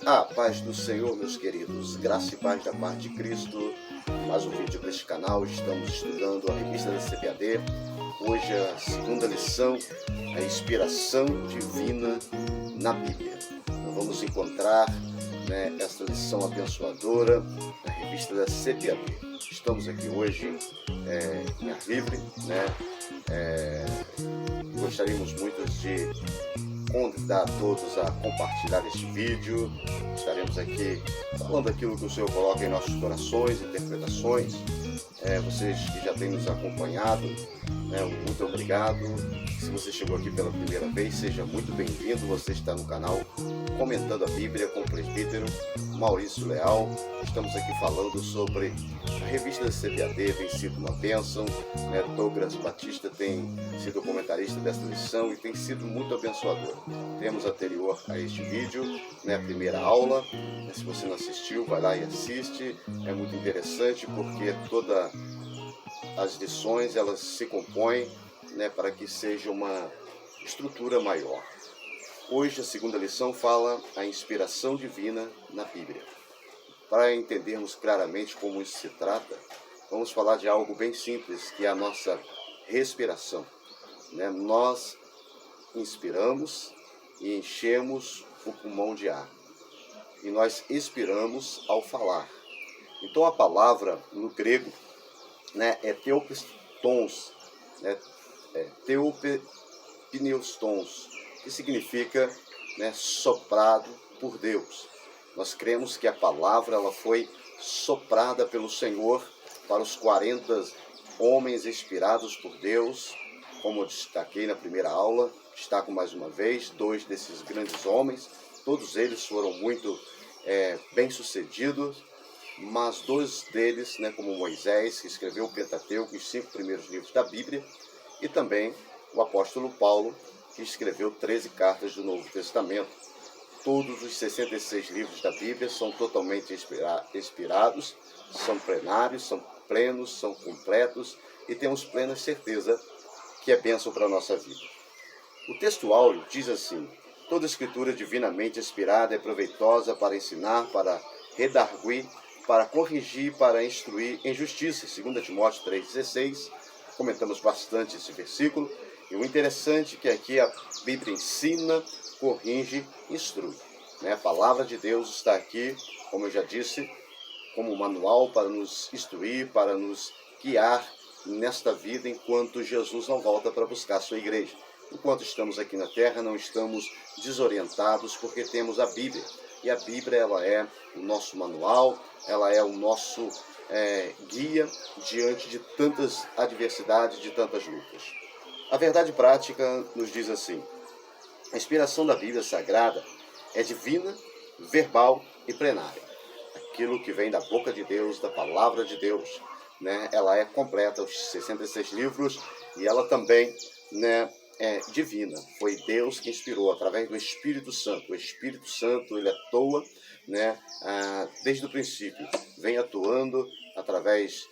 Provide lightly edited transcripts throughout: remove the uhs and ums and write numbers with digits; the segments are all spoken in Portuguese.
A paz do Senhor, meus queridos, graça e paz da parte de Cristo. Mais um vídeo para este canal. Estamos estudando a revista da CPAD. Hoje a segunda lição, a inspiração divina na Bíblia. Nós vamos encontrar esta lição abençoadora na revista da CPAD. Estamos aqui hoje em ar livre, gostaríamos muito de convidar a todos a compartilhar este vídeo. Estaremos aqui falando aquilo que o Senhor coloca em nossos corações, interpretações. Vocês que já têm nos acompanhado, muito obrigado. Se você chegou aqui pela primeira vez, seja muito bem-vindo. Você está no canal Comentando a Bíblia com o presbítero Maurício Leal. Estamos aqui falando sobre a revista da CPAD, tem sido uma bênção. Douglas Batista tem sido o comentarista desta lição e tem sido muito abençoador. Temos anterior a este vídeo, a primeira aula. Se você não assistiu, vai lá e assiste. É muito interessante porque todas as lições elas se compõem para que seja uma estrutura maior. Hoje a segunda lição fala a inspiração divina na Bíblia. Para entendermos claramente como isso se trata, vamos falar de algo bem simples, que é a nossa respiração. Nós inspiramos e enchemos o pulmão de ar. E nós expiramos ao falar. Então a palavra no grego é theopneustons, theopneustons, que significa soprado por Deus. Nós cremos que a palavra ela foi soprada pelo Senhor para os 40 homens inspirados por Deus, como eu destaquei na primeira aula. Destaco mais uma vez 2 desses grandes homens. Todos eles foram muito bem-sucedidos, mas 2 deles, como Moisés, que escreveu o Pentateuco, os 5 primeiros livros da Bíblia, e também o apóstolo Paulo, que escreveu 13 cartas do Novo Testamento. Todos os 66 livros da Bíblia são totalmente inspirados, são plenários, são plenos, são completos e temos plena certeza que é bênção para a nossa vida. O texto áureo diz assim: toda escritura divinamente inspirada é proveitosa para ensinar, para redarguir, para corrigir, para instruir em justiça. 2 Timóteo 3,16, comentamos bastante esse versículo. E o interessante é que aqui a Bíblia ensina, corrige, instrui. A palavra de Deus está aqui, como eu já disse, como um manual para nos instruir, para nos guiar nesta vida enquanto Jesus não volta para buscar a sua igreja. Enquanto estamos aqui na terra, não estamos desorientados porque temos a Bíblia. E a Bíblia ela é o nosso manual, ela é o nosso guia diante de tantas adversidades, de tantas lutas. A verdade prática nos diz assim: a inspiração da Bíblia Sagrada é divina, verbal e plenária. Aquilo que vem da boca de Deus, da palavra de Deus, ela é completa, os 66 livros, e ela também é divina. Foi Deus que inspirou através do Espírito Santo. O Espírito Santo ele atua desde o princípio, vem atuando através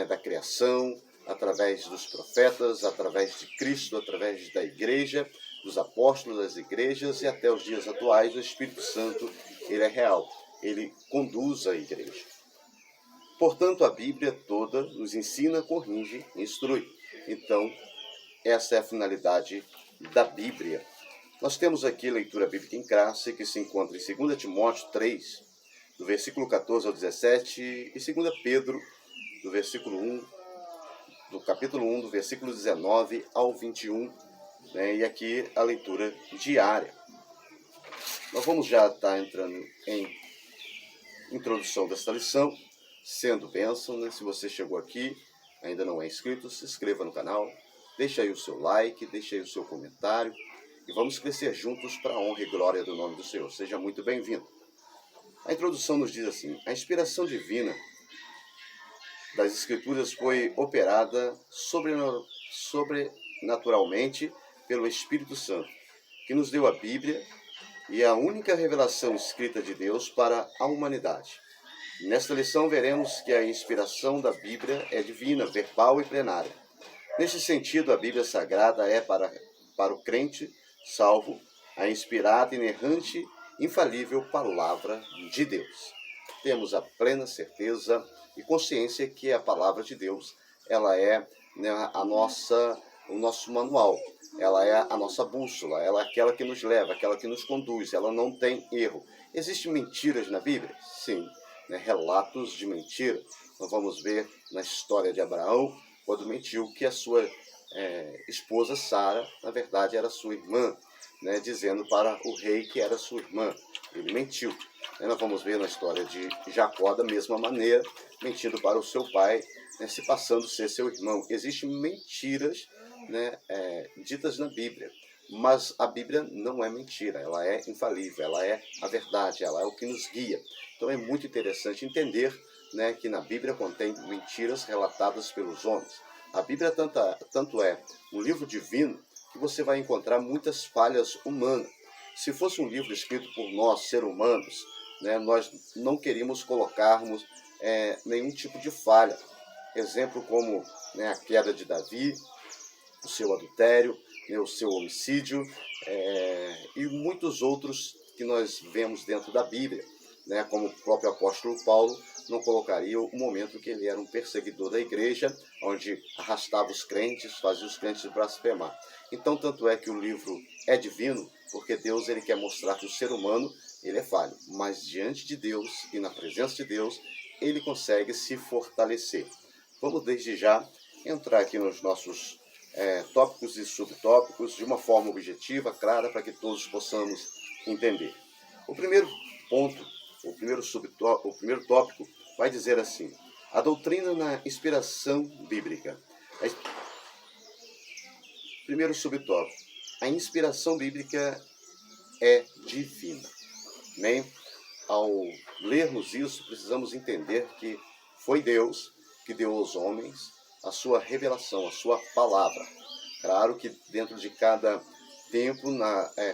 da criação, através dos profetas, através de Cristo, através da igreja, dos apóstolos das igrejas e até os dias atuais. O Espírito Santo ele é real, ele conduz a igreja. Portanto, a Bíblia toda nos ensina, corrige, instrui. Então, essa é a finalidade da Bíblia. Nós temos aqui a leitura bíblica em classe, que se encontra em 2 Timóteo 3, do versículo 14 ao 17, e 2 Pedro, do versículo 1, do capítulo 1, do versículo 19 ao 21, e aqui a leitura diária. Nós vamos já estar entrando em introdução desta lição, sendo bênção, Se você chegou aqui, ainda não é inscrito, se inscreva no canal, deixe aí o seu like, deixe aí o seu comentário, e vamos crescer juntos para a honra e glória do nome do Senhor. Seja muito bem-vindo. A introdução nos diz assim: a inspiração divina das Escrituras foi operada sobrenaturalmente pelo Espírito Santo, que nos deu a Bíblia e a única revelação escrita de Deus para a humanidade. Nesta lição veremos que a inspiração da Bíblia é divina, verbal e plenária. Neste sentido, a Bíblia Sagrada é para o crente salvo a inspirada, inerrante infalível palavra de Deus. Temos a plena certeza e consciência que a palavra de Deus, ela é, né, o nosso manual, ela é a nossa bússola, ela é aquela que nos leva, aquela que nos conduz, ela não tem erro. Existem mentiras na Bíblia? Sim, né, relatos de mentira. Nós vamos ver na história de Abraão, quando mentiu que a sua esposa Sara, na verdade, era sua irmã, né, dizendo para o rei que era sua irmã. Ele mentiu. Nós vamos ver na história de Jacó da mesma maneira, mentindo para o seu pai, né, se passando a ser seu irmão. Existem mentiras, né, ditas na Bíblia, mas a Bíblia não é mentira, ela é infalível, ela é a verdade, ela é o que nos guia. Então é muito interessante entender, né, que na Bíblia contém mentiras relatadas pelos homens. A Bíblia tanto é um livro divino que você vai encontrar muitas falhas humanas. Se fosse um livro escrito por nós, seres humanos, né, nós não queríamos colocarmos nenhum tipo de falha. Exemplo como, né, a queda de Davi, o seu adultério, né, o seu homicídio e muitos outros que nós vemos dentro da Bíblia, né, como o próprio apóstolo Paulo não colocaria o momento que ele era um perseguidor da igreja, onde arrastava os crentes, fazia os crentes blasfemar. Então, tanto é que o livro é divino, porque Deus ele quer mostrar que o ser humano ele é falho, mas diante de Deus e na presença de Deus, ele consegue se fortalecer. Vamos desde já entrar aqui nos nossos tópicos e subtópicos de uma forma objetiva, clara, para que todos possamos entender. O primeiro ponto, o primeiro tópico vai dizer assim: a doutrina na inspiração bíblica. Primeiro subtópico: a inspiração bíblica é divina. Né? Ao lermos isso, precisamos entender que foi Deus que deu aos homens a sua revelação, a sua palavra. Claro que dentro de cada tempo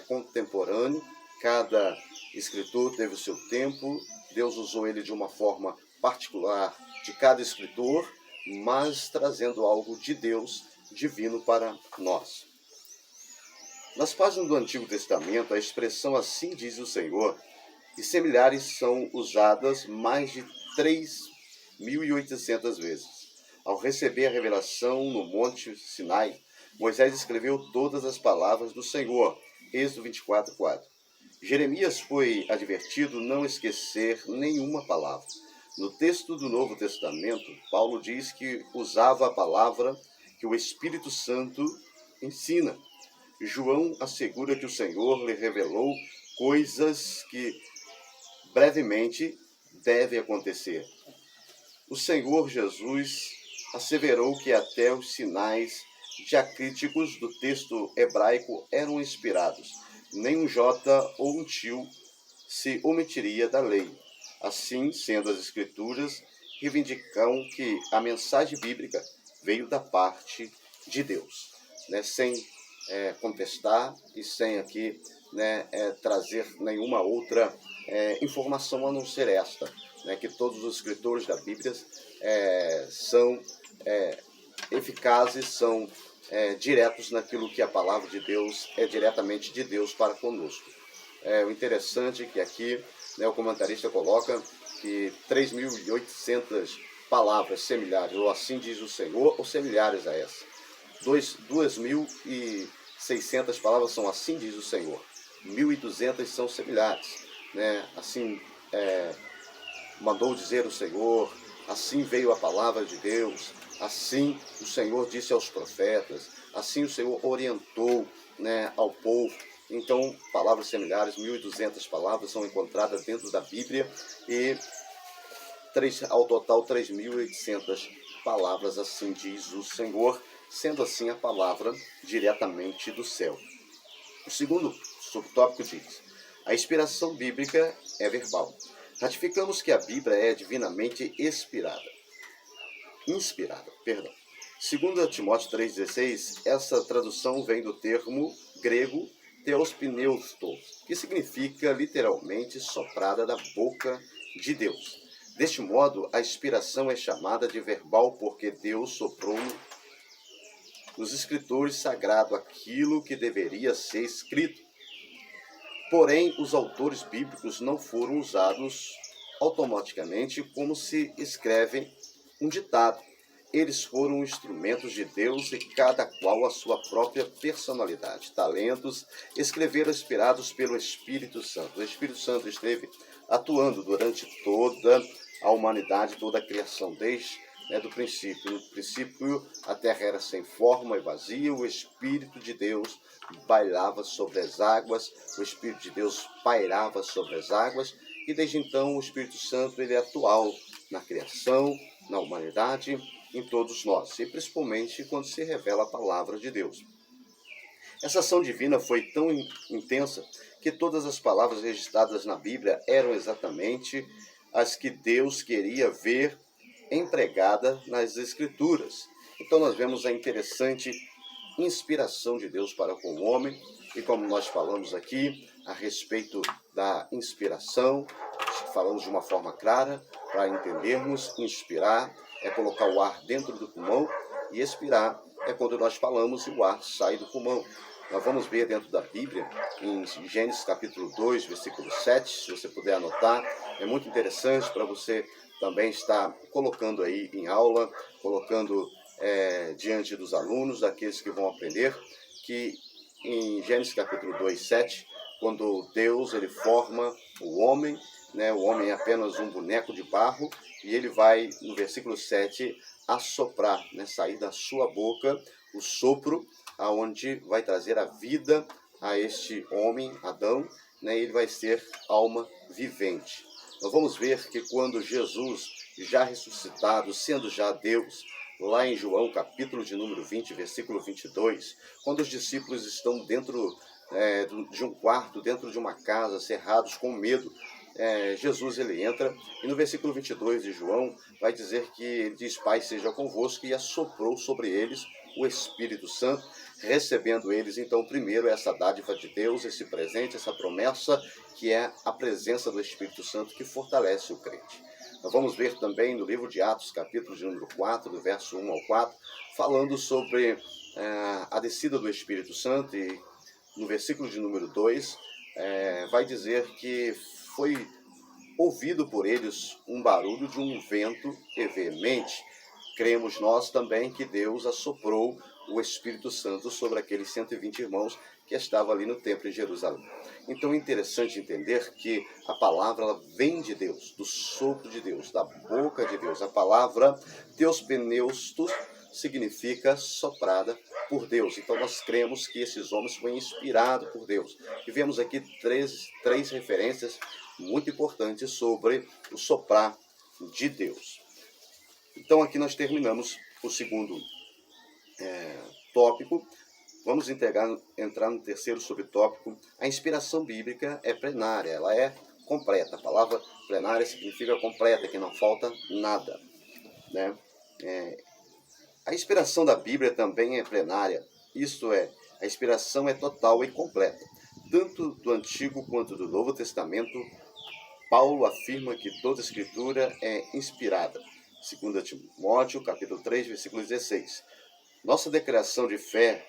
contemporâneo, cada escritor teve o seu tempo, Deus usou ele de uma forma particular de cada escritor, mas trazendo algo de Deus divino para nós. Nas páginas do Antigo Testamento, a expressão "assim diz o Senhor" e similares são usadas mais de 3.800 vezes. Ao receber a revelação no Monte Sinai, Moisés escreveu todas as palavras do Senhor, Êxodo 24:4. Jeremias foi advertido não esquecer nenhuma palavra. No texto do Novo Testamento, Paulo diz que usava a palavra que o Espírito Santo ensina. João assegura que o Senhor lhe revelou coisas que brevemente devem acontecer. O Senhor Jesus asseverou que até os sinais diacríticos do texto hebraico eram inspirados. Nem um jota ou um tio se omitiria da lei. Assim, sendo as Escrituras, reivindicam que a mensagem bíblica veio da parte de Deus, né? Sem contestar e sem aqui, né, trazer nenhuma outra informação a não ser esta, né, que todos os escritores da Bíblia são eficazes, são diretos naquilo que a palavra de Deus é diretamente de Deus para conosco. O interessante é que aqui, né, o comentarista coloca que 3.800 palavras similares, ou assim diz o Senhor, ou similares a essa. 2.600 palavras são assim diz o Senhor. 1.200 são similares, né? Assim mandou dizer o Senhor, assim veio a palavra de Deus, assim o Senhor disse aos profetas, assim o Senhor orientou, né, ao povo. Então, palavras similares, 1.200 palavras são encontradas dentro da Bíblia e ao total 3.800 palavras, assim diz o Senhor, sendo assim a palavra diretamente do céu. O segundo subtópico diz: a inspiração bíblica é verbal. Ratificamos que a Bíblia é divinamente inspirada. Segundo Timóteo 3,16, essa tradução vem do termo grego theospneustos, que significa literalmente soprada da boca de Deus. Deste modo, a inspiração é chamada de verbal porque Deus soprou nos escritores sagrados aquilo que deveria ser escrito. Porém, os autores bíblicos não foram usados automaticamente como se escreve um ditado. Eles foram instrumentos de Deus e cada qual a sua própria personalidade, talentos, escreveram inspirados pelo Espírito Santo. O Espírito Santo esteve atuando durante toda a humanidade, toda a criação, desde do princípio. No princípio, a terra era sem forma e vazia, o Espírito de Deus bailava sobre as águas, o Espírito de Deus pairava sobre as águas, e desde então o Espírito Santo ele é atual na criação, na humanidade, em todos nós, e principalmente quando se revela a palavra de Deus. Essa ação divina foi tão intensa que todas as palavras registradas na Bíblia eram exatamente as que Deus queria ver empregada nas Escrituras. Então nós vemos a interessante inspiração de Deus para com o homem, e como nós falamos aqui a respeito da inspiração, falamos de uma forma clara para entendermos. Inspirar é colocar o ar dentro do pulmão, e expirar é quando nós falamos e o ar sai do pulmão. Nós vamos ver dentro da Bíblia, em Gênesis capítulo 2, versículo 7, se você puder anotar, é muito interessante para você também estar colocando aí em aula, colocando diante dos alunos, daqueles que vão aprender, que em Gênesis capítulo 2, 7, quando Deus ele forma o homem é apenas um boneco de barro, e ele vai, no versículo 7, assoprar, sair da sua boca o sopro, aonde vai trazer a vida a este homem, Adão, e ele vai ser alma vivente. Nós vamos ver que quando Jesus, já ressuscitado, sendo já Deus, lá em João, capítulo de número 20, versículo 22, quando os discípulos estão dentro de um quarto, dentro de uma casa, cerrados com medo, Jesus ele entra, e no versículo 22 de João vai dizer que ele diz: Pai seja convosco, e assoprou sobre eles o Espírito Santo, recebendo eles então primeiro essa dádiva de Deus, esse presente, essa promessa, que é a presença do Espírito Santo que fortalece o crente. Nós vamos ver também no livro de Atos, capítulo de número 4, do verso 1 ao 4, falando sobre a descida do Espírito Santo, e no versículo de número 2 vai dizer que foi ouvido por eles um barulho de um vento veemente. Cremos nós também que Deus assoprou o Espírito Santo sobre aqueles 120 irmãos que estavam ali no templo em Jerusalém. Então é interessante entender que a palavra ela vem de Deus, do sopro de Deus, da boca de Deus. A palavra Theopneustos significa soprada por Deus. Então nós cremos que esses homens foram inspirados por Deus. E vemos aqui três referências muito importantes sobre o soprar de Deus. Então aqui nós terminamos o segundo tópico. Vamos entrar no terceiro subtópico. A inspiração bíblica é plenária, ela é completa. A palavra plenária significa completa, que não falta nada, A inspiração da Bíblia também é plenária, isto é, a inspiração é total e completa. Tanto do Antigo quanto do Novo Testamento, Paulo afirma que toda escritura é inspirada. 2 Timóteo, capítulo 3, versículo 16. Nossa declaração de fé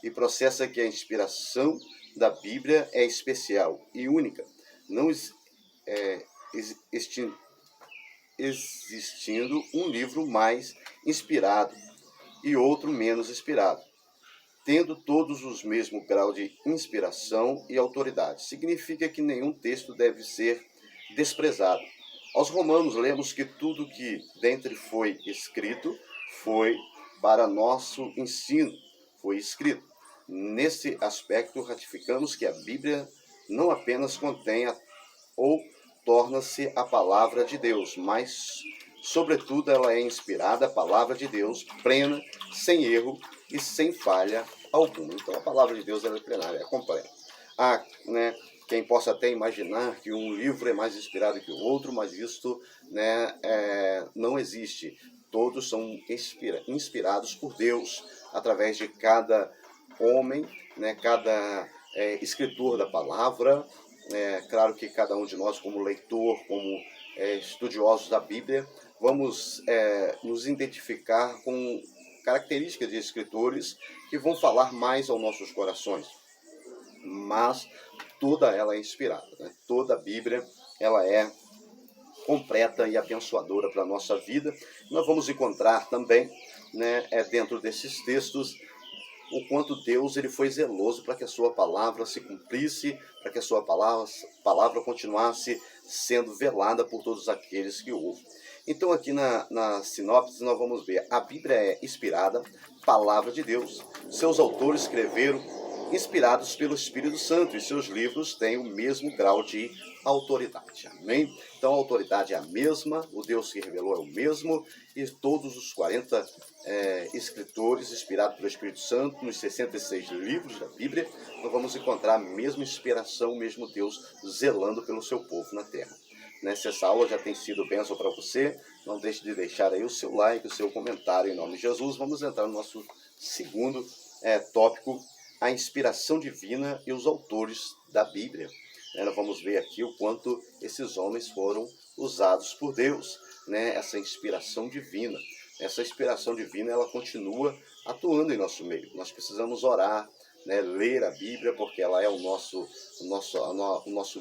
e processa que a inspiração da Bíblia é especial e única, não existindo um livro mais inspirado e outro menos inspirado, tendo todos os mesmo grau de inspiração e autoridade. Significa que nenhum texto deve ser desprezado. Aos Romanos lemos que tudo que dentre foi escrito foi para nosso ensino, foi escrito. Nesse aspecto, ratificamos que a Bíblia não apenas contém ou torna-se a palavra de Deus, mas, sobretudo, ela é inspirada, a palavra de Deus, plena, sem erro e sem falha alguma. Então, a palavra de Deus ela é plenária, é completa. Quem possa até imaginar que um livro é mais inspirado que o outro, mas isto não existe. Todos são inspirados por Deus, através de cada homem, cada escritor da palavra. Claro que cada um de nós, como leitor, como estudiosos da Bíblia, vamos nos identificar com características de escritores que vão falar mais aos nossos corações. Mas toda ela é inspirada, né? Toda a Bíblia ela é completa e abençoadora para a nossa vida. Nós vamos encontrar também, né, dentro desses textos, o quanto Deus ele foi zeloso para que a sua palavra se cumprisse, para que a sua palavra continuasse sendo velada por todos aqueles que ouvem. Então aqui na sinopse nós vamos ver, a Bíblia é inspirada, palavra de Deus. Seus autores escreveram inspirados pelo Espírito Santo, e seus livros têm o mesmo grau de autoridade. Amém? Então a autoridade é a mesma, o Deus que revelou é o mesmo, e todos os 40 escritores inspirados pelo Espírito Santo, nos 66 livros da Bíblia, nós vamos encontrar a mesma inspiração, o mesmo Deus zelando pelo seu povo na terra. Se essa aula já tem sido bênção para você, não deixe de deixar aí o seu like, o seu comentário em nome de Jesus. Vamos entrar no nosso segundo tópico, a inspiração divina e os autores da Bíblia. Nós vamos ver aqui o quanto esses homens foram usados por Deus, essa inspiração divina. Essa inspiração divina ela continua atuando em nosso meio. Nós precisamos orar, ler a Bíblia, porque ela é o nosso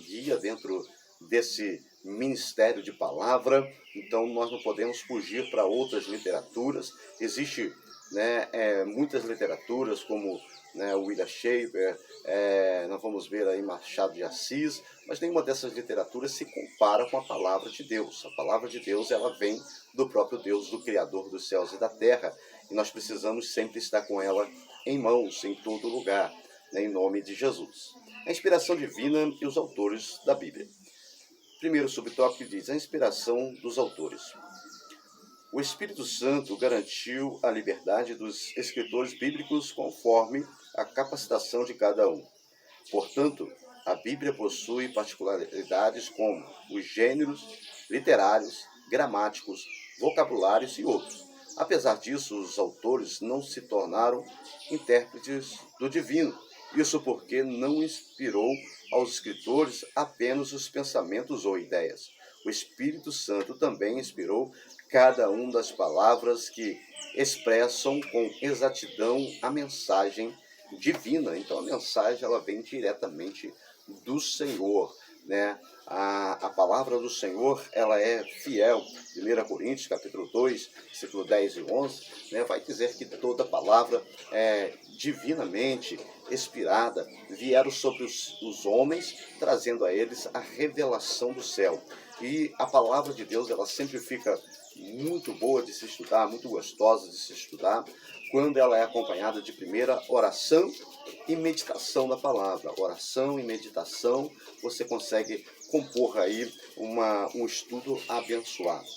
guia dentro desse ministério de palavra. Então nós não podemos fugir para outras literaturas. Existe muitas literaturas como William Shakespeare, nós vamos ver aí Machado de Assis, mas nenhuma dessas literaturas se compara com a palavra de Deus. A palavra de Deus ela vem do próprio Deus, do Criador dos céus e da terra, e nós precisamos sempre estar com ela em mãos, em todo lugar, em nome de Jesus. A inspiração divina e os autores da Bíblia. Primeiro subtópico diz a inspiração dos autores. O Espírito Santo garantiu a liberdade dos escritores bíblicos conforme a capacitação de cada um. Portanto, a Bíblia possui particularidades como os gêneros literários, gramáticos, vocabulários e outros. Apesar disso, os autores não se tornaram intérpretes do divino. Isso porque não inspirou aos escritores apenas os pensamentos ou ideias. O Espírito Santo também inspirou cada uma das palavras que expressam com exatidão a mensagem divina. Então a mensagem ela vem diretamente do Senhor, A palavra do Senhor ela é fiel. 1 Coríntios capítulo 2, versículo 10 e 11, vai dizer que toda palavra é divinamente inspirada, vieram sobre os homens, trazendo a eles a revelação do céu. E a palavra de Deus ela sempre fica muito boa de se estudar, muito gostosa de se estudar, quando ela é acompanhada de primeira oração e meditação da palavra. Oração e meditação, você consegue compor aí um estudo abençoado.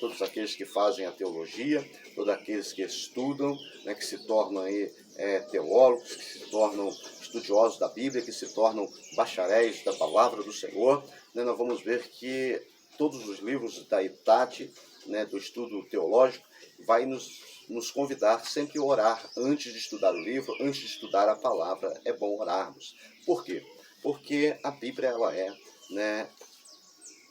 Todos aqueles que fazem a teologia, todos aqueles que estudam, que se tornam aí, teólogos, que se tornam estudiosos da Bíblia, que se tornam bacharéis da palavra do Senhor, nós vamos ver que todos os livros da Itate, do estudo teológico, vai nos convidar sempre a orar antes de estudar o livro, antes de estudar a palavra. É bom orarmos. Por quê? Porque a Bíblia ela é,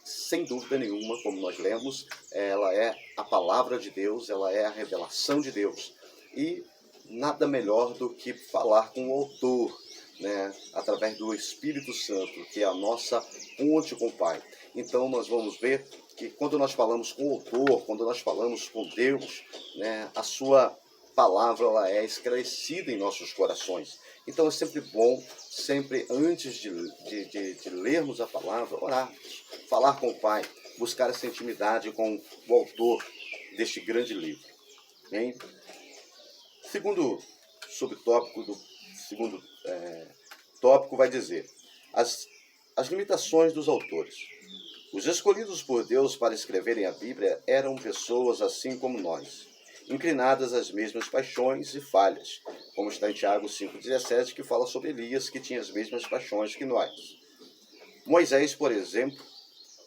sem dúvida nenhuma, como nós lemos, ela é a palavra de Deus, ela é a revelação de Deus. E nada melhor do que falar com o autor, através do Espírito Santo, que é a nossa ponte com o Pai. Então nós vamos ver que quando nós falamos com o autor, quando nós falamos com Deus, a sua palavra ela é esclarecida em nossos corações. Então é sempre bom, sempre antes de lermos a palavra, orarmos, falar com o Pai, buscar essa intimidade com o autor deste grande livro. Bem? Segundo subtópico do segundo tópico vai dizer as limitações dos autores. Os escolhidos por Deus para escreverem a Bíblia eram pessoas assim como nós, inclinadas às mesmas paixões e falhas, como está em Tiago 5,17, que fala sobre Elias, que tinha as mesmas paixões que nós. Moisés, por exemplo,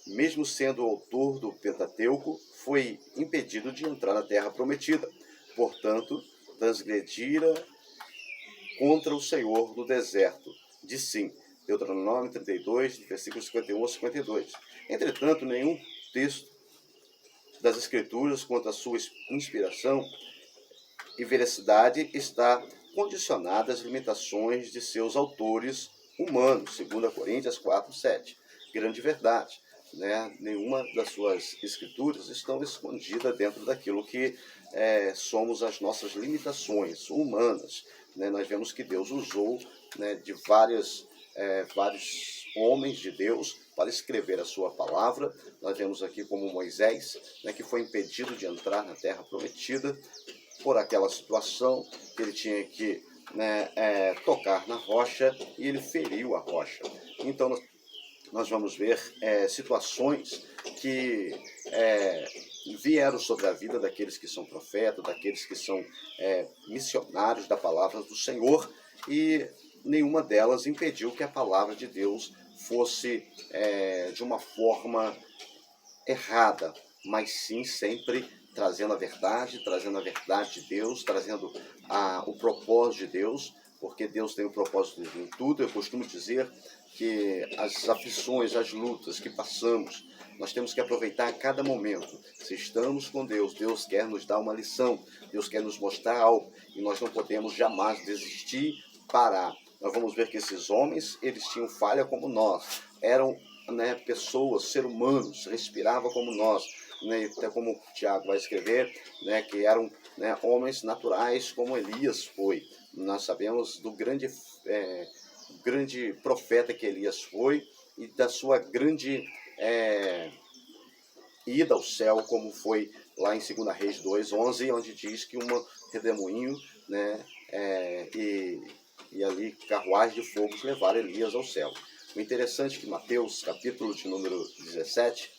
mesmo sendo o autor do Pentateuco, foi impedido de entrar na terra prometida. Portanto, transgredira contra o Senhor no deserto. Diz sim, Deuteronômio 32, versículos 51 a 52. Entretanto, nenhum texto das Escrituras quanto à sua inspiração e veracidade está condicionada às limitações de seus autores humano, 2 Coríntios 4:7. Grande verdade. Né? Nenhuma das suas escrituras estão escondidas dentro daquilo que somos as nossas limitações humanas. Né? Nós vemos que Deus usou, né, de vários homens de Deus para escrever a sua palavra. Nós vemos aqui como Moisés, né, que foi impedido de entrar na terra prometida por aquela situação que ele tinha que, né, tocar na rocha, e ele feriu a rocha. Então nós vamos ver situações que vieram sobre a vida daqueles que são profetas, daqueles que são missionários da palavra do Senhor, e nenhuma delas impediu que a palavra de Deus fosse de uma forma errada, mas sim sempre trazendo a verdade de Deus, trazendo o propósito de Deus, porque Deus tem o propósito em tudo. Eu costumo dizer que as aflições, as lutas que passamos, nós temos que aproveitar a cada momento. Se estamos com Deus, Deus quer nos dar uma lição, Deus quer nos mostrar algo, e nós não podemos jamais desistir, parar. Nós vamos ver que esses homens, eles tinham falha como nós, eram, né, pessoas, seres humanos, respiravam como nós, né, até como Tiago vai escrever, né, que eram, né, homens naturais como Elias foi. Nós sabemos do grande profeta que Elias foi, e da sua grande ida ao céu, como foi lá em 2 Reis 2:11, onde diz que um redemoinho, né, e ali carruagem de fogo levaram Elias ao céu. O interessante é que Mateus, capítulo de número 17,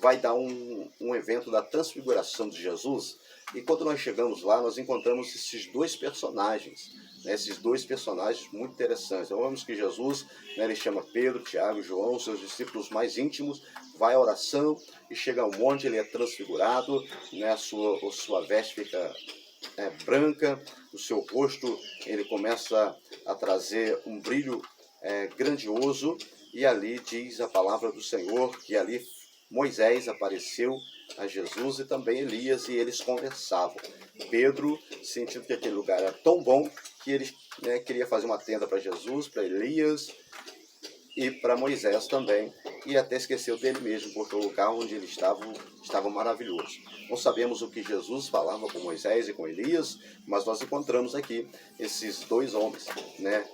vai dar um evento da transfiguração de Jesus, e quando nós chegamos lá, nós encontramos esses dois personagens, né, esses dois personagens muito interessantes. Então vemos que Jesus, né, ele chama Pedro, Tiago e João, seus discípulos mais íntimos, vai à oração e chega ao monte, ele é transfigurado, né, a sua veste fica branca, o seu rosto ele começa a trazer um brilho grandioso, e ali diz a palavra do Senhor que ali Moisés apareceu a Jesus e também Elias, e eles conversavam. Pedro, sentindo que aquele lugar era tão bom, que ele, né, queria fazer uma tenda para Jesus, para Elias e para Moisés também, e até esqueceu dele mesmo, porque o lugar onde ele estava maravilhoso. Não sabemos o que Jesus falava com Moisés e com Elias, mas nós encontramos aqui esses dois homens, né,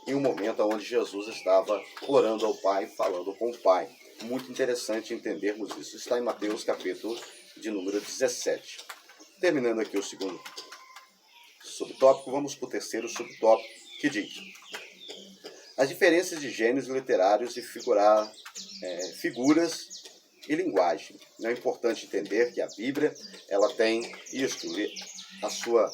em um momento onde Jesus estava orando ao Pai, falando com o Pai. Muito interessante entendermos isso. Está em Mateus, capítulo de número 17. Terminando aqui o segundo subtópico, vamos para o terceiro subtópico, que diz: as diferenças de gêneros literários e figuras e linguagem. É importante entender que a Bíblia, ela tem isto, a sua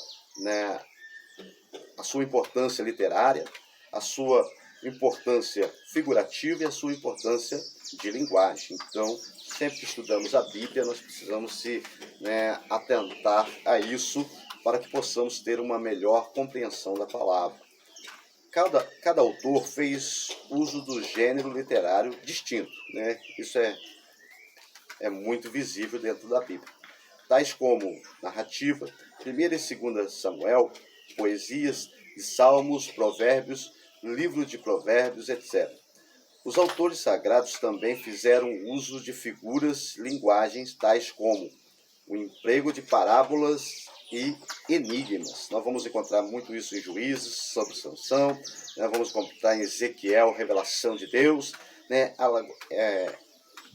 importância literária, a sua importância figurativa e a sua importância de linguagem. Então, sempre que estudamos a Bíblia, nós precisamos se atentar a isso para que possamos ter uma melhor compreensão da palavra. Cada autor fez uso do gênero literário distinto, né? Isso é muito visível dentro da Bíblia. Tais como narrativa, 1 e 2 Samuel, poesias e salmos, provérbios, livro de provérbios, etc. Os autores sagrados também fizeram uso de figuras, linguagens, tais como o emprego de parábolas e enigmas. Nós vamos encontrar muito isso em Juízes, sobre Sansão, nós vamos encontrar em Ezequiel, revelação de Deus, né,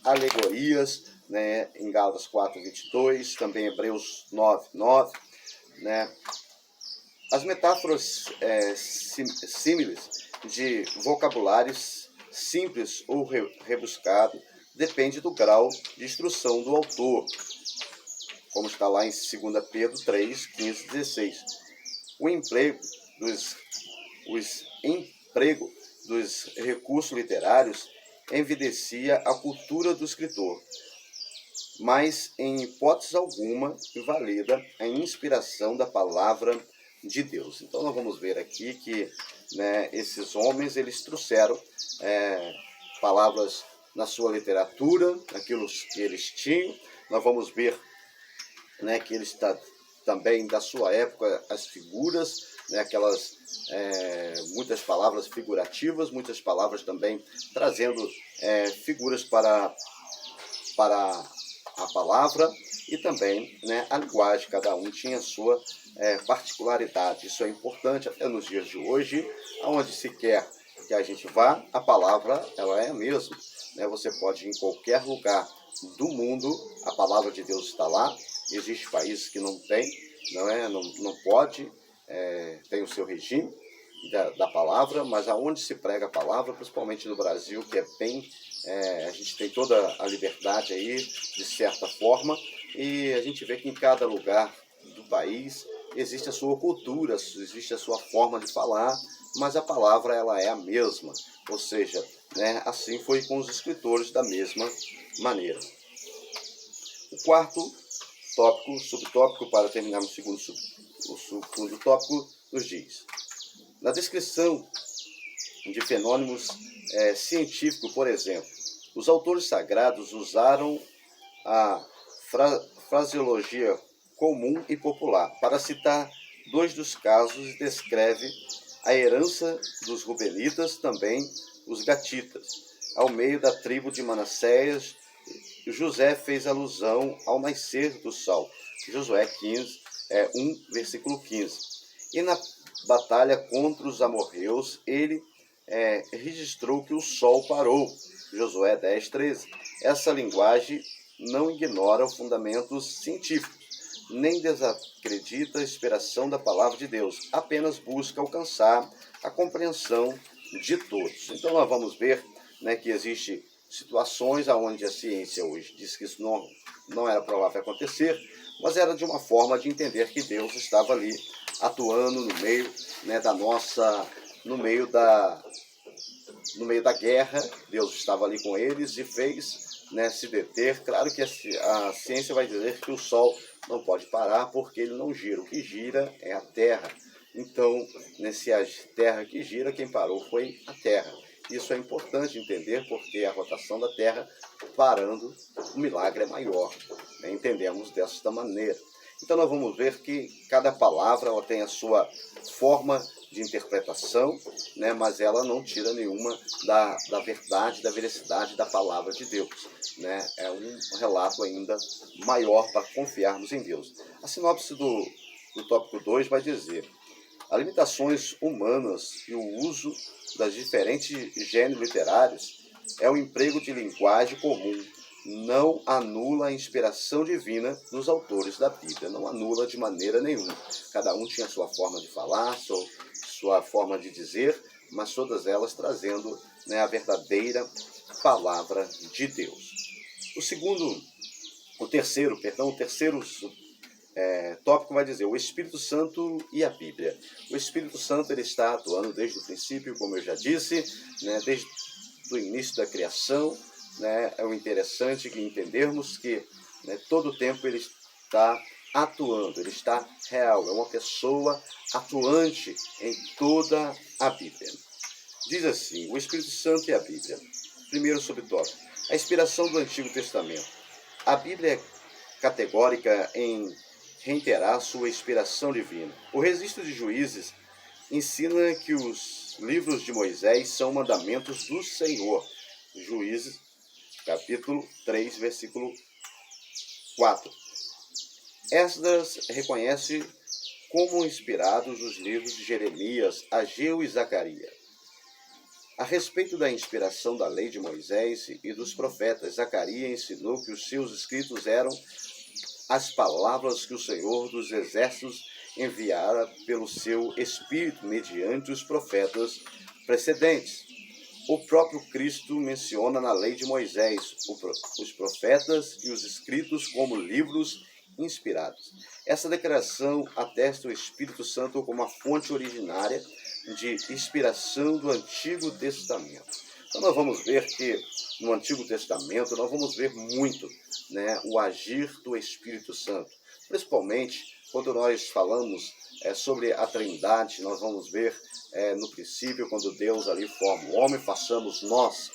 alegorias, né, em Gálatas 4:22, também Hebreus 9:9, né. As metáforas símiles de vocabulários simples ou rebuscado depende do grau de instrução do autor, como está lá em 2 Pedro 3:15-16. O emprego dos recursos literários evidencia a cultura do escritor, mas em hipótese alguma invalida a inspiração da palavra de Deus. Então nós vamos ver aqui que, né, esses homens, eles trouxeram palavras na sua literatura, aquilo que eles tinham. Nós vamos ver, né, que eles também da sua época, as figuras, né, aquelas muitas palavras figurativas, muitas palavras também trazendo figuras para a palavra e também, né, a linguagem, cada um tinha a sua particularidade. Isso é importante até nos dias de hoje, aonde se quer que a gente vá, a palavra ela é a mesma. Né? Você pode ir em qualquer lugar do mundo, a palavra de Deus está lá. Existem países que não tem, não pode, tem o seu regime da palavra, mas aonde se prega a palavra, principalmente no Brasil, que é bem, a gente tem toda a liberdade aí, de certa forma, e a gente vê que em cada lugar do país existe a sua cultura, existe a sua forma de falar, mas a palavra ela é a mesma, ou seja, né, assim foi com os escritores da mesma maneira. O quarto tópico, subtópico, para terminarmos o segundo tópico, nos diz: na descrição de fenômenos científicos, por exemplo, os autores sagrados usaram a fraseologia comum e popular. Para citar dois dos casos, descreve a herança dos Rubenitas, também os Gatitas. Ao meio da tribo de Manassés, José fez alusão ao nascer do sol. Josué 15, 1, versículo 15. E na batalha contra os amorreus, ele registrou que o sol parou. Josué 10, 13. Essa linguagem não ignora os fundamentos científicos, nem desacredita a inspiração da palavra de Deus, apenas busca alcançar a compreensão de todos. Então nós vamos ver, né, que existem situações onde a ciência hoje diz que isso não era provável acontecer, mas era de uma forma de entender que Deus estava ali atuando no meio, né, no meio da guerra. Deus estava ali com eles e fez, né, se deter. Claro que a ciência vai dizer que o sol não pode parar porque ele não gira. O que gira é a Terra. Então, se a Terra que gira, quem parou foi a Terra. Isso é importante entender, porque a rotação da Terra parando, o milagre é maior. Né? Entendemos desta maneira. Então nós vamos ver que cada palavra ela tem a sua forma de interpretação, né? Mas ela não tira nenhuma da verdade, da veracidade da palavra de Deus. Né? É um relato ainda maior para confiarmos em Deus. A sinopse do tópico 2 vai dizer: as limitações humanas e o uso das diferentes gêneros literários é o emprego de linguagem comum. Não anula a inspiração divina dos autores da Bíblia, não anula de maneira nenhuma. Cada um tinha a sua forma de falar, sua forma de dizer, mas todas elas trazendo, né, a verdadeira palavra de Deus. O terceiro tópico vai dizer: o Espírito Santo e a Bíblia. O Espírito Santo ele está atuando desde o princípio, como eu já disse, né, desde o início da criação. Né, é o interessante que entendermos que, né, todo o tempo ele está atuando, ele está real, é uma pessoa atuante em toda a Bíblia. Diz assim: o Espírito Santo e a Bíblia. Primeiro subtópico: a inspiração do Antigo Testamento. A Bíblia é categórica em reiterar sua inspiração divina. O registro de Juízes ensina que os livros de Moisés são mandamentos do Senhor. Juízes, capítulo 3, versículo 4. Esdras reconhece como inspirados os livros de Jeremias, Ageu e Zacarias. A respeito da inspiração da lei de Moisés e dos profetas, Zacarias ensinou que os seus escritos eram as palavras que o Senhor dos Exércitos enviara pelo seu Espírito mediante os profetas precedentes. O próprio Cristo menciona na lei de Moisés os profetas e os escritos como livros inspirados. Essa declaração atesta o Espírito Santo como a fonte originária de inspiração do Antigo Testamento. Então nós vamos ver que no Antigo Testamento nós vamos ver muito, né, o agir do Espírito Santo. Principalmente quando nós falamos sobre a Trindade, nós vamos ver no princípio, quando Deus ali forma o homem, façamos nós,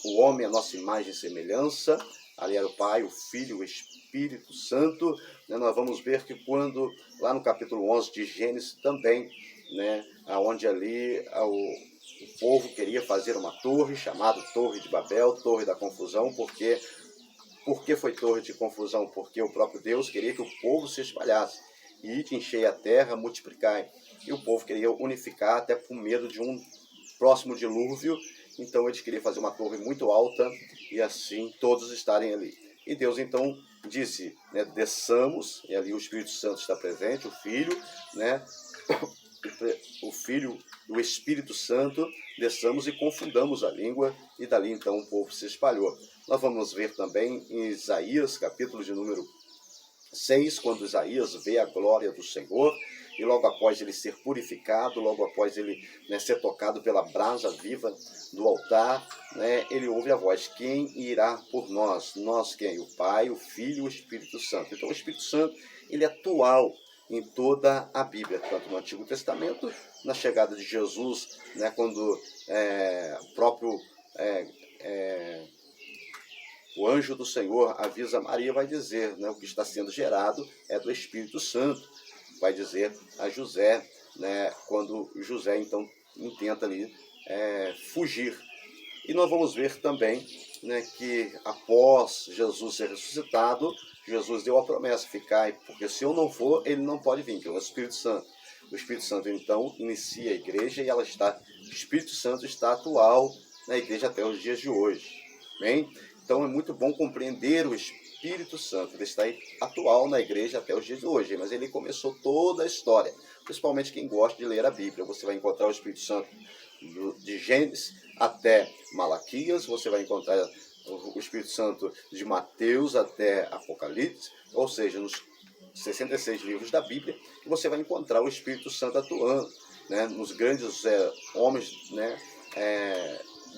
o homem, a nossa imagem e semelhança. Ali era o Pai, o Filho, o Espírito Santo, né, nós vamos ver que quando, lá no capítulo 11 de Gênesis também, né, onde ali o povo queria fazer uma torre, chamada Torre de Babel, Torre da Confusão, por que foi torre de confusão? Porque o próprio Deus queria que o povo se espalhasse. E de encher a terra, multiplicar. E o povo queria unificar até por medo de um próximo dilúvio. Então eles queriam fazer uma torre muito alta e assim todos estarem ali. E Deus então disse, né, desçamos, e ali o Espírito Santo está presente, o Filho, né, o Filho e o Espírito Santo, desçamos e confundamos a língua, e dali então o povo se espalhou. Nós vamos ver também em Isaías, capítulo de número 6, quando Isaías vê a glória do Senhor, e logo após ele ser purificado, logo após ele, né, ser tocado pela brasa viva do altar, né, ele ouve a voz: quem irá por nós? Nós quem? O Pai, o Filho e o Espírito Santo. Então o Espírito Santo, ele é atual em toda a Bíblia, tanto no Antigo Testamento, na chegada de Jesus, né, quando o próprio o anjo do Senhor avisa Maria, vai dizer, né, o que está sendo gerado é do Espírito Santo. Vai dizer a José, né, quando José então intenta ali fugir. E nós vamos ver também, né, que após Jesus ser ressuscitado, Jesus deu a promessa: ficai, porque se eu não for, ele não pode vir, que é o Espírito Santo. O Espírito Santo então inicia a igreja e o Espírito Santo está atual na igreja até os dias de hoje. Bem? Então é muito bom compreender o Espírito Santo. Ele está atual na igreja até os dias de hoje, mas ele começou toda a história. Principalmente quem gosta de ler a Bíblia. Você vai encontrar o Espírito Santo de Gênesis até Malaquias, você vai encontrar o Espírito Santo de Mateus até Apocalipse, ou seja, nos 66 livros da Bíblia, que você vai encontrar o Espírito Santo atuando, né, nos grandes homens, né,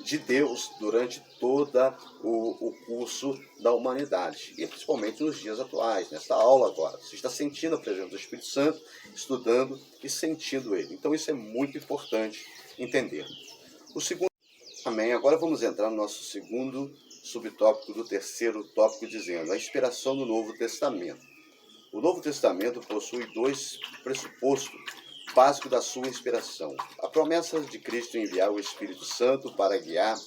de Deus durante todo o curso da humanidade, e principalmente nos dias atuais, nesta aula agora. Você está sentindo a presença do Espírito Santo, estudando e sentindo ele. Então isso é muito importante entender. O segundo, amém. Agora vamos entrar no nosso segundo subtópico do terceiro tópico, dizendo a inspiração do Novo Testamento. O Novo Testamento possui dois pressupostos básicos da sua inspiração: a promessa de Cristo enviar o Espírito Santo para guiar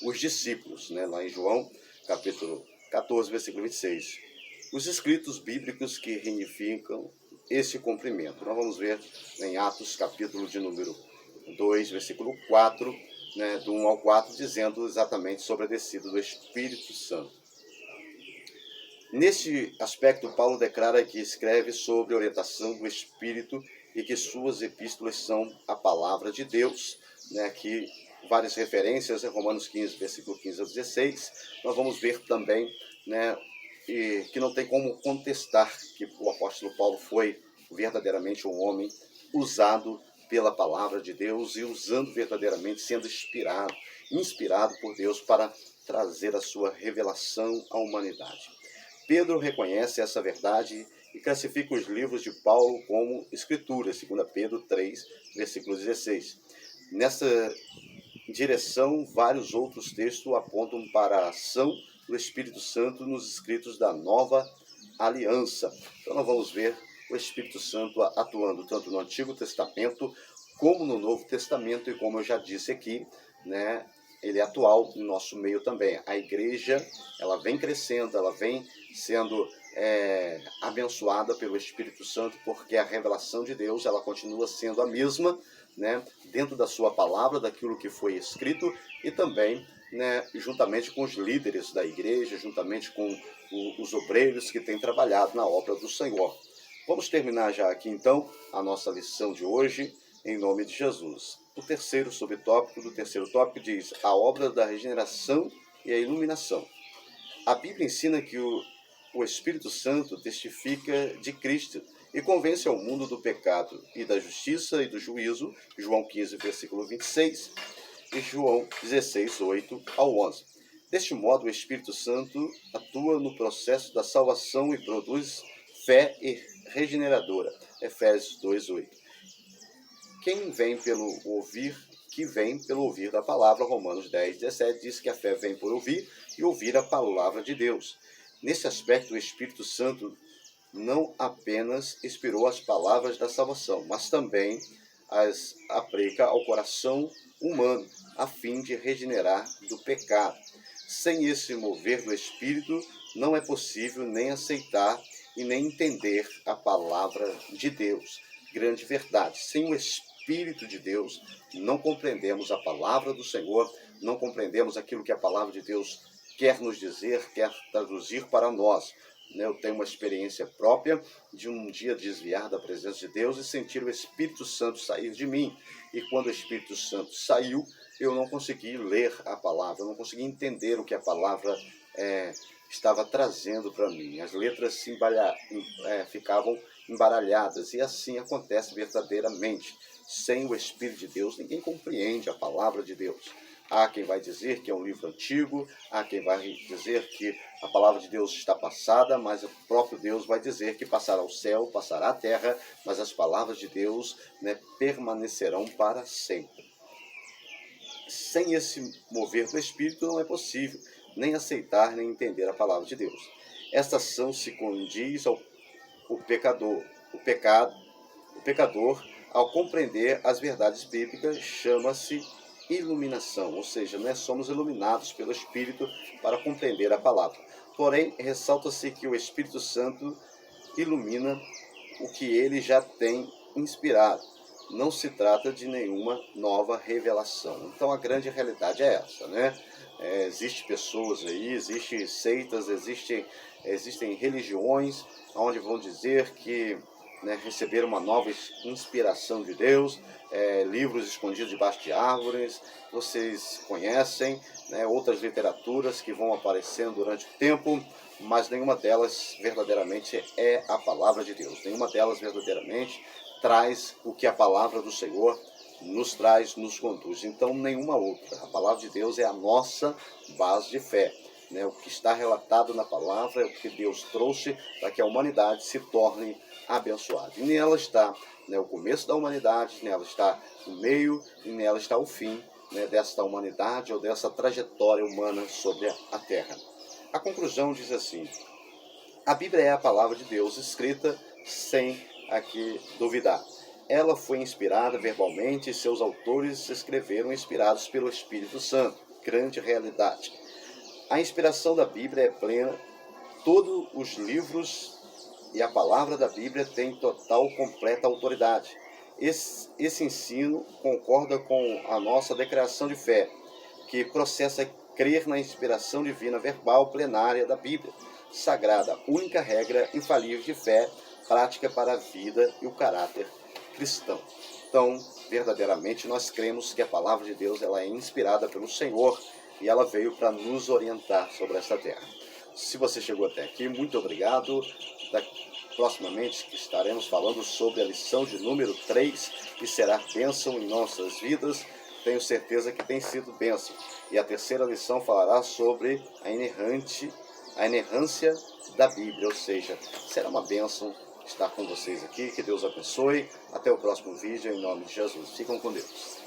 os discípulos, né, lá em João, capítulo 14, versículo 26. Os escritos bíblicos que reunificam esse cumprimento. Nós vamos ver em Atos, capítulo de número 2, versículo 4, né, do 1 ao 4, dizendo exatamente sobre a descida do Espírito Santo. Neste aspecto, Paulo declara que escreve sobre a orientação do Espírito e que suas epístolas são a palavra de Deus, né? Aqui várias referências, em Romanos 15, versículo 15 a 16. Nós vamos ver também, né, que não tem como contestar que o apóstolo Paulo foi verdadeiramente um homem usado pela palavra de Deus e usando verdadeiramente, sendo inspirado por Deus para trazer a sua revelação à humanidade. Pedro reconhece essa verdade e classifica os livros de Paulo como escrituras, 2 Pedro 3, versículo 16. Nessa direção, vários outros textos apontam para a ação do Espírito Santo nos escritos da Nova Aliança. Então nós vamos ver o Espírito Santo atuando tanto no Antigo Testamento como no Novo Testamento, e como eu já disse aqui, né, ele é atual no nosso meio também. A igreja, ela vem crescendo, ela vem sendo abençoada pelo Espírito Santo, porque a revelação de Deus, ela continua sendo a mesma, né, dentro da sua palavra, daquilo que foi escrito, e também, né, juntamente com os líderes da igreja, juntamente com os obreiros que têm trabalhado na obra do Senhor. Vamos terminar já aqui então a nossa lição de hoje, em nome de Jesus. O terceiro subtópico do terceiro tópico diz: a obra da regeneração e a iluminação. A Bíblia ensina que o Espírito Santo testifica de Cristo e convence ao mundo do pecado e da justiça e do juízo, João 15, versículo 26, e João 16, 8 ao 11. Deste modo, o Espírito Santo atua no processo da salvação e produz fé regeneradora, Efésios 2, 8. Quem vem pelo ouvir da palavra, Romanos 10, 17, diz que a fé vem por ouvir e ouvir a palavra de Deus. Nesse aspecto, o Espírito Santo não apenas inspirou as palavras da salvação, mas também as aplica ao coração humano, a fim de regenerar do pecado. Sem esse mover do Espírito, não é possível nem aceitar e nem entender a palavra de Deus. Grande verdade. Sem o Espírito de Deus, não compreendemos a palavra do Senhor, não compreendemos aquilo que a palavra de Deus quer nos dizer, quer traduzir para nós. Eu tenho uma experiência própria de um dia desviar da presença de Deus e sentir o Espírito Santo sair de mim. E quando o Espírito Santo saiu, eu não consegui ler a palavra, eu não consegui entender o que a palavra estava trazendo para mim. As letras ficavam embaralhadas, e assim acontece verdadeiramente. Sem o Espírito de Deus, ninguém compreende a palavra de Deus. Há quem vai dizer que é um livro antigo, há quem vai dizer que a palavra de Deus está passada, mas o próprio Deus vai dizer que passará o céu, passará a terra, mas as palavras de Deus, permanecerão para sempre. Sem esse mover do Espírito não é possível nem aceitar nem entender a palavra de Deus. Esta ação se condiz ao pecador, ao compreender as verdades bíblicas, chama-se iluminação, ou seja, nós somos iluminados pelo Espírito para compreender a palavra. Porém, ressalta-se que o Espírito Santo ilumina o que ele já tem inspirado. Não se trata de nenhuma nova revelação. Então a grande realidade é essa, existem pessoas aí, existem seitas, existem religiões onde vão dizer que receberam uma nova inspiração de Deus, livros escondidos debaixo de árvores, vocês conhecem, outras literaturas que vão aparecendo durante o tempo, mas nenhuma delas verdadeiramente é a palavra de Deus, nenhuma delas verdadeiramente traz o que a palavra do Senhor nos traz, nos conduz. Então nenhuma outra, a palavra de Deus é a nossa base de fé. O que está relatado na palavra é o que Deus trouxe para que a humanidade se torne abençoada. E nela está o começo da humanidade, nela está o meio e nela está o fim desta humanidade ou dessa trajetória humana sobre a terra. A conclusão diz assim: a Bíblia é a palavra de Deus escrita sem aqui duvidar. Ela foi inspirada verbalmente e seus autores escreveram inspirados pelo Espírito Santo. Grande realidade. A inspiração da Bíblia é plena. Todos os livros e a palavra da Bíblia tem total, completa autoridade. Esse ensino concorda com a nossa declaração de fé, que processa crer na inspiração divina verbal plenária da Bíblia Sagrada, única regra infalível de fé, prática para a vida e o caráter cristão. Então, verdadeiramente, nós cremos que a palavra de Deus ela é inspirada pelo Senhor e ela veio para nos orientar sobre esta terra. Se você chegou até aqui, muito obrigado. Proximamente estaremos falando sobre a lição de número 3, que será bênção em nossas vidas. Tenho certeza que tem sido bênção. E a terceira lição falará sobre a inerrância da Bíblia, ou seja, será uma bênção estar com vocês aqui. Que Deus abençoe. Até o próximo vídeo, em nome de Jesus. Fiquem com Deus.